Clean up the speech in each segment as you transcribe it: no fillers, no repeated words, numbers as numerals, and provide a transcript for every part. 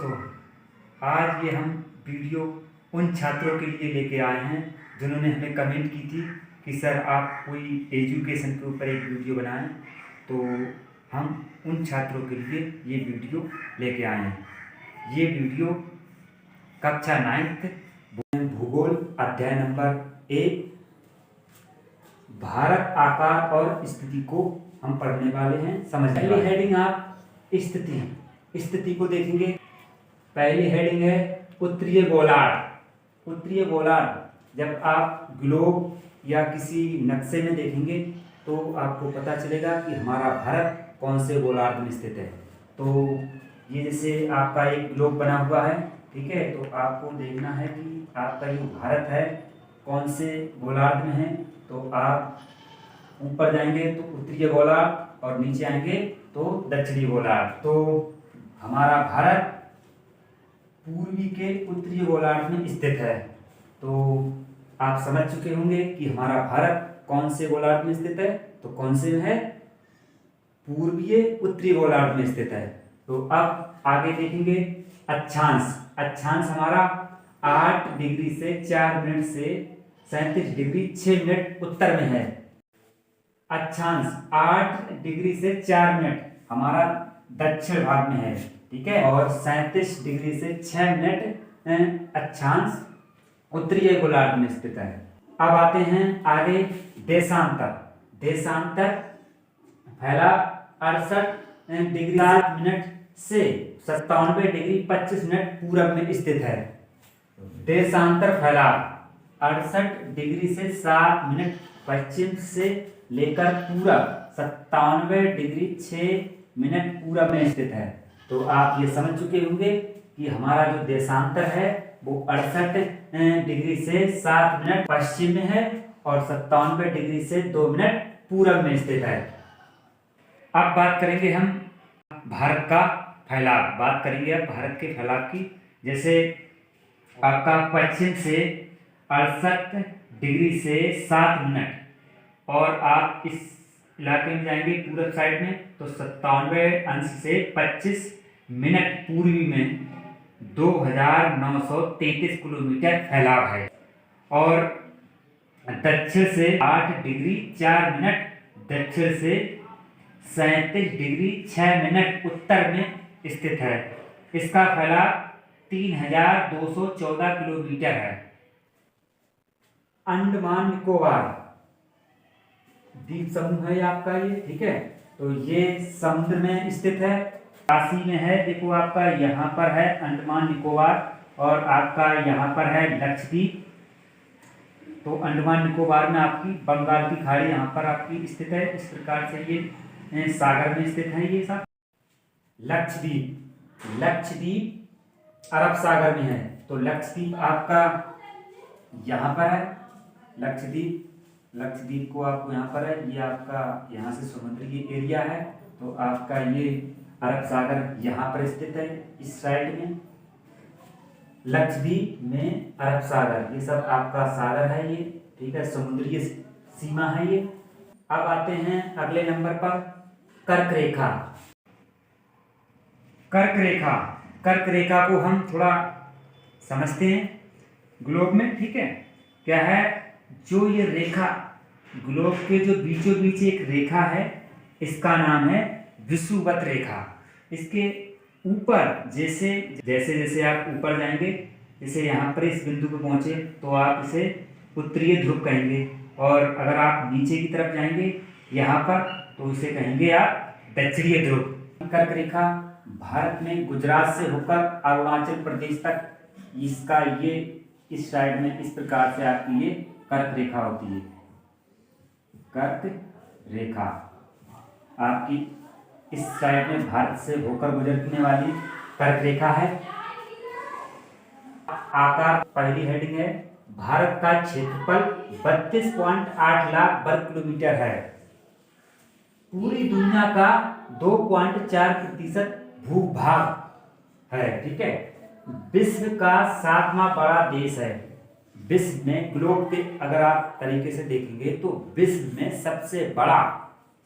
दोस्तों, आज ये हम वीडियो उन छात्रों के लिए लेके आए हैं जिन्होंने हमें कमेंट की थी कि सर आप कोई एजुकेशन के ऊपर एक वीडियो बनाएं। तो हम उन छात्रों के लिए ये वीडियो लेके आए हैं। ये वीडियो कक्षा 9th भूगोल अध्याय नंबर 1 भारत आकार और स्थिति को हम पढ़ने वाले हैं। पहली हेडिंग आप स्थिति को देखेंगे। पहली हेडिंग है उत्तरीय गोलार्ध। उत्तरीय गोलार्ध जब आप ग्लोब या किसी नक्शे में देखेंगे तो आपको पता चलेगा कि हमारा भारत कौन से गोलार्ध में स्थित है। तो ये जैसे आपका एक ग्लोब बना हुआ है, ठीक है, तो आपको देखना है कि आपका जो भारत है कौन से गोलार्ध में है। तो आप ऊपर जाएंगे तो उत्तरीय गोलार्ध और नीचे आएंगे तो दक्षिणी गोलार्ध। तो हमारा भारत पूर्वी के उत्तरीय गोलार्ध में स्थित है। तो आप समझ चुके होंगे कि हमारा भारत कौन से गोलार्ध में स्थित है। तो कौन से में है? पूर्वीय उत्तरीय गोलार्ध में स्थित है। तो अब आगे देखेंगे अक्षांश। अक्षांश हमारा 8 डिग्री से 4 मिनट से 37 डिग्री 6 मिनट उत्तर में है। अक्षांश 8 डिग्री से 4 मिनट हमारा दक्षिण भाग में है, ठीक है, और 37 डिग्री से 6 मिनट अक्षांश उत्तरीय गोलार्ध में स्थित है। अब आते हैं आगे देशांतर। देशांतर फैला 68 डिग्री 7 मिनट से 97 डिग्री 25 मिनट पूरब में स्थित है। देशांतर फैला 68 डिग्री से 7 मिनट पश्चिम से लेकर पूरब 97 डिग्री 6 मिनट पूरब में स्थित है। तो आप ये समझ चुके होंगे कि हमारा जो देशांतर है वो 68 डिग्री से 7 मिनट पश्चिम में है और 97 डिग्री से 2 मिनट पूरब में स्थित है। अब बात करेंगे हम भारत का फैलाव। बात करेंगे अब भारत के फैलाव की। जैसे आपका पश्चिम से 68 डिग्री से 7 मिनट और आप इस इलाके में जाएंगे पूरब साइड में तो 97 अंश से 25 मिनट पूर्वी में 2933 किलोमीटर फैलाव है। और दक्षिण से 8 डिग्री 4 मिनट दक्षिण से 37 डिग्री 6 मिनट उत्तर में स्थित है। इसका फैलाव 3214 किलोमीटर है। अंडमान निकोबार द्वीप समूह है आपका ये, ठीक है, तो ये समुद्र में स्थित है, राशि में है। देखो आपका यहाँ पर है अंडमान निकोबार और आपका यहाँ पर है लक्षद्वीप। तो अंडमान निकोबार में आपकी बंगाल की खाड़ी यहाँ पर आपकी स्थित है। इस प्रकार से ये सागर में स्थित है। ये सब लक्षद्वीप, लक्षद्वीप अरब सागर में है। तो लक्षद्वीप आपका यहाँ पर है। लक्षद्वीप, लक्षद्वीप को आपको यहाँ पर है, ये आपका यहाँ से समुद्री एरिया है। तो आपका ये अरब सागर यहाँ पर स्थित है इस साइड में। लक्षद्वीप में अरब सागर, ये सब आपका सागर है ये, ठीक है, समुद्री सीमा है ये। अब आते हैं अगले नंबर पर कर्क रेखा। कर्क रेखा, कर्क रेखा को हम थोड़ा समझते हैं ग्लोब में, ठीक है। क्या है? जो ये रेखा ग्लोब के जो बीचों बीच एक रेखा है, इसका नाम है विषुवत रेखा। इसके ऊपर जैसे जैसे जैसे आप ऊपर जाएंगे, जैसे यहाँ पर इस बिंदु पर पहुंचे तो आप इसे उत्तरीय ध्रुव कहेंगे, और अगर आप नीचे की तरफ जाएंगे यहाँ पर तो इसे कहेंगे आप दक्षिणीय ध्रुव। कर्क रेखा भारत में गुजरात से होकर अरुणाचल प्रदेश तक इसका ये इस साइड में इस प्रकार से आपकी ये कर्क रेखा होती है। कर्क रेखा आपकी इस साइड में भारत से होकर गुजरने वाली कर्क रेखा है। आकार पहली हेडिंग है भारत का क्षेत्रफल 32.8 लाख वर्ग किलोमीटर है। पूरी दुनिया का 2.4% भूभाग है, ठीक है। विश्व का 7वां बड़ा देश है। विश्व में ग्लोब के अगर आप तरीके से देखेंगे तो विश्व में सबसे बड़ा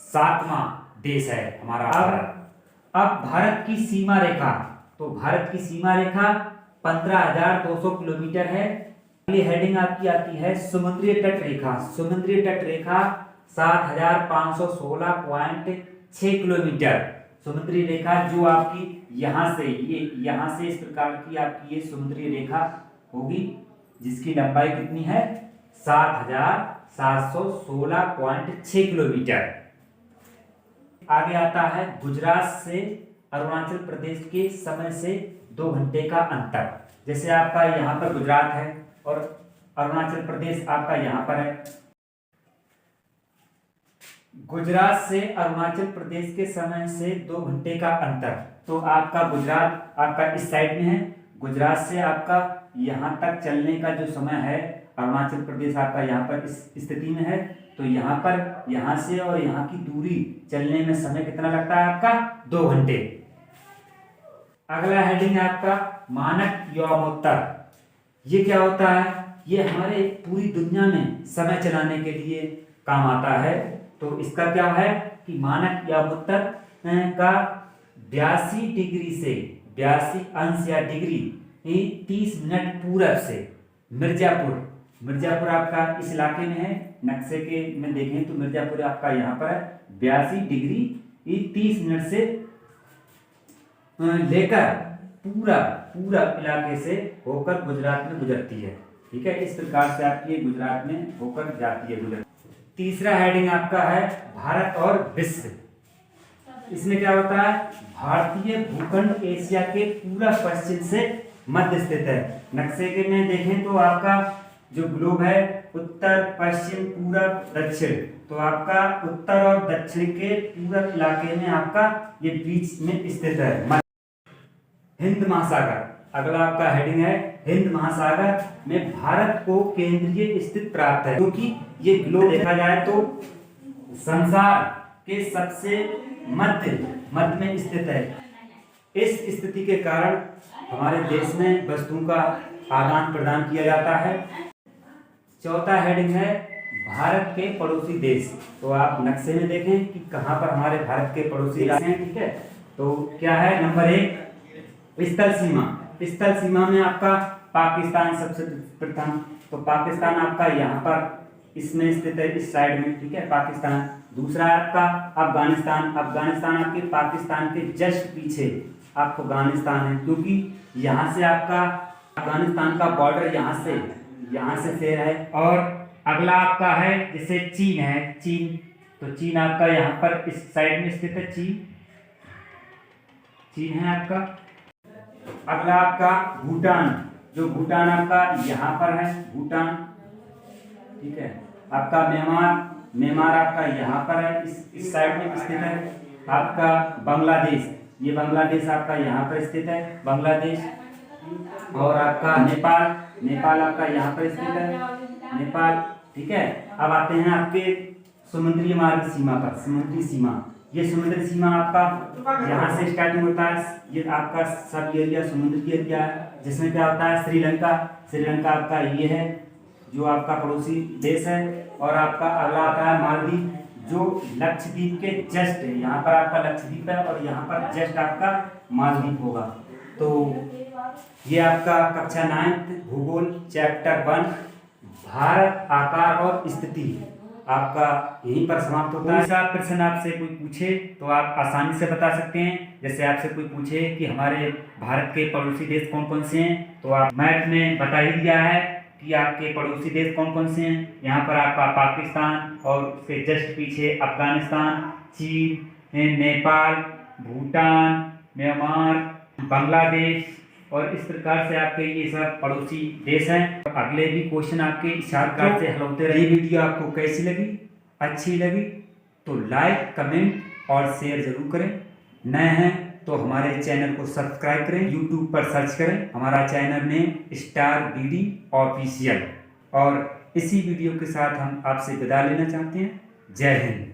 7वां देश है हमारा भारत। अब भारत की सीमा रेखा, तो तो भारत की सीमा रेखा 15,200 किलोमीटर है। अगली हेडिंग आपकी आती है समुद्री तट रेखा। समुद्री तट रेखा 7,516.6 किलोमीटर। समुद्री रेखा जो आपकी यहाँ से इस प्रकार की आपकी ये समुद्री रेखा होगी, जिसकी लंबाई कितनी है 7,716.6 किलोमीटर। आगे आता है गुजरात से अरुणाचल प्रदेश के समय से 2 घंटे का अंतर। जैसे आपका यहाँ पर गुजरात है और अरुणाचल प्रदेश आपका यहाँ पर है। गुजरात से अरुणाचल प्रदेश के समय से 2 घंटे का अंतर। तो आपका गुजरात आपका इस साइड में है, गुजरात से आपका यहाँ तक चलने का जो समय है, अरुणाचल प्रदेश आपका यहाँ पर इस स्थिति में है, तो यहाँ पर यहाँ से और यहाँ की दूरी चलने में समय कितना लगता है आपका 2 घंटे। अगला हेडिंग है आपका मानक यौमोत्तर। ये क्या होता है? ये हमारे पूरी दुनिया में समय चलाने के लिए काम आता है। तो इसका क्या है कि मानक यौमोत्तर का 82 डिग्री से 82 अंश या डिग्री 30 मिनट पूरब से मिर्जापुर आपका इस इलाके में है। नक्शे के में देखें तो मिर्जापुर आपका यहाँ पर है। 82 डिग्री 30 मिनट से लेकर पूरा इलाके से होकर गुजरात में गुजरती है। ठीक है, इस प्रकार से आपकी गुजरात में होकर जाती है। तीसरा हेडिंग आपका है भारत और विश्व। इसमें क्या होता है? भारतीय भूखंड एशिया के पूरा पश्चिम से मध्य स्थित है। नक्शे के में देखें तो आपका जो ग्लोब है उत्तर पश्चिम पूरब दक्षिण, तो आपका उत्तर और दक्षिण के पूरब इलाके में आपका ये बीच में स्थित है। हिंद महासागर, अगला आपका हेडिंग है हिंद महासागर में भारत को केंद्रीय स्थित प्राप्त है, क्योंकि ये ग्लोब देखा जाए तो संसार के सबसे मध्य में स्थित है। इस स्थिति के कारण हमारे देश में वस्तुओं का आदान प्रदान किया जाता है। चौथा हेडिंग है भारत के पड़ोसी देश। तो आप नक्शे में देखें कि कहां पर हमारे भारत के पड़ोसी देश हैं। ठीक है, तो क्या है? नंबर 1 स्थल सीमा। स्थल सीमा में आपका पाकिस्तान सबसे प्रथम। तो पाकिस्तान आपका यहाँ पर इसमें स्थित है, इस साइड में। ठीक है, पाकिस्तान। दूसरा आपका अफगानिस्तान। अफगानिस्तान आपके पाकिस्तान के जस्ट पीछे अफगानिस्तान है, क्योंकि यहाँ से आपका अफगानिस्तान का बॉर्डर यहाँ से शेयर है। और अगला आपका है जैसे चीन है। चीन, तो चीन आपका यहाँ पर इस साइड में स्थित है। चीन है आपका। अगला आपका भूटान, जो भूटान आपका यहाँ पर है, भूटान। ठीक है, आपका म्यांमार आपका यहाँ पर है, इस साइड में स्थित है। आपका बांग्लादेश, ये बांग्लादेश आपका यहाँ पर स्थित है, बांग्लादेश। और आपका नेपाल आपका यहाँ पर स्थित है, नेपाल। ठीक है, अब आते हैं आपके समुद्री मार्ग सीमा पर। समुद्री सीमा, ये समुद्री सीमा आपका यहाँ से स्टार्टिंग होता है। ये आपका सब एरिया समुद्री एरिया है, जिसमें क्या होता है श्रीलंका आपका ये है जो आपका पड़ोसी देश है। और आपका अगला आता है मालदीव, जो लक्षद्वीप के जस्ट है। यहाँ पर आपका लक्षद्वीप है और यहाँ पर जस्ट आपका मालदीव होगा। तो ये आपका कक्षा 9 भूगोल चैप्टर 1 भारत आकार और स्थिति आपका यहीं पर समाप्त होता है। आप प्रश्न आपसे कोई पूछे तो आप आसानी से बता सकते हैं। जैसे आपसे कोई पूछे कि हमारे भारत के पड़ोसी देश कौन कौन से हैं, तो आप मैप में बता ही दिया है कि आपके पड़ोसी देश कौन कौन से हैं। यहाँ पर आपका पाकिस्तान और उसके जस्ट पीछे अफगानिस्तान, चीन, नेपाल, भूटान, म्यांमार, बांग्लादेश और इस प्रकार से आपके ये सब पड़ोसी देश हैं। अगले भी क्वेश्चन आपके शॉर्टकट से हल होते रहे। वीडियो आपको कैसी लगी? अच्छी लगी तो लाइक, कमेंट और शेयर जरूर करें। नए हैं तो हमारे चैनल को सब्सक्राइब करें। यूट्यूब पर सर्च करें हमारा channel name star BD official. और इसी वीडियो के साथ हम आपसे विदा लेना चाहते हैं। जय हिंद।